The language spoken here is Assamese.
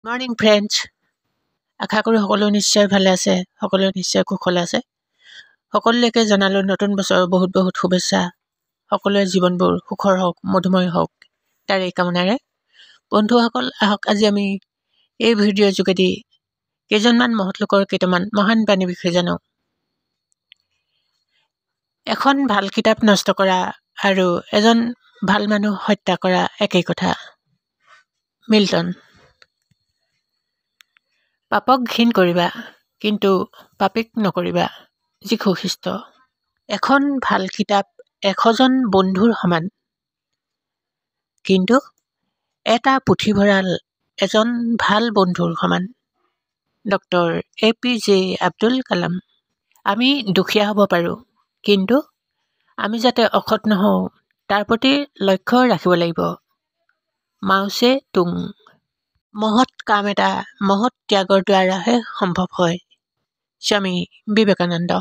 মৰ্নিং ফ্ৰেণ্ডছ, আশা কৰোঁ সকলো নিশ্চয় ভালে আছে, সকলো নিশ্চয় কুশলে আছে। সকলোলৈকে জনালোঁ নতুন বছৰৰ বহুত বহুত শুভেচ্ছা। সকলোৰে জীৱনবোৰ সুখৰ হওক, মধুময় হওক, তাৰে কামনাৰে। বন্ধুসকল, আহক আজি আমি এই ভিডিঅ'ৰ যোগেদি কেইজনমান মহৎ লোকৰ কেইটামান মহান বাণীৰ বিষয়ে জানো। এখন ভাল কিতাপ নষ্ট কৰা আৰু এজন ভাল মানুহ হত্যা কৰা একেই কথা। মিল্টন। পাপক ঘীন কৰিবা, কিন্তু পাপীক নকৰিবা। যীশু খ্ৰীষ্ট। এখন ভাল কিতাপ 100জন বন্ধুৰ সমান, কিন্তু এটা পুথিভঁৰাল এজন ভাল বন্ধুৰ সমান। Doctor APJ Abdul Kalam. আমি দুখীয়া হ'ব পাৰোঁ, কিন্তু আমি যাতে অসৎ নহওঁ তাৰ প্ৰতি লক্ষ্য ৰাখিব লাগিব। মাও ছে তুং। মহৎ কাম এটা মহৎ ত্যাগৰ দ্বাৰাহে সম্ভৱ হয়। স্বামী বিবেকানন্দ।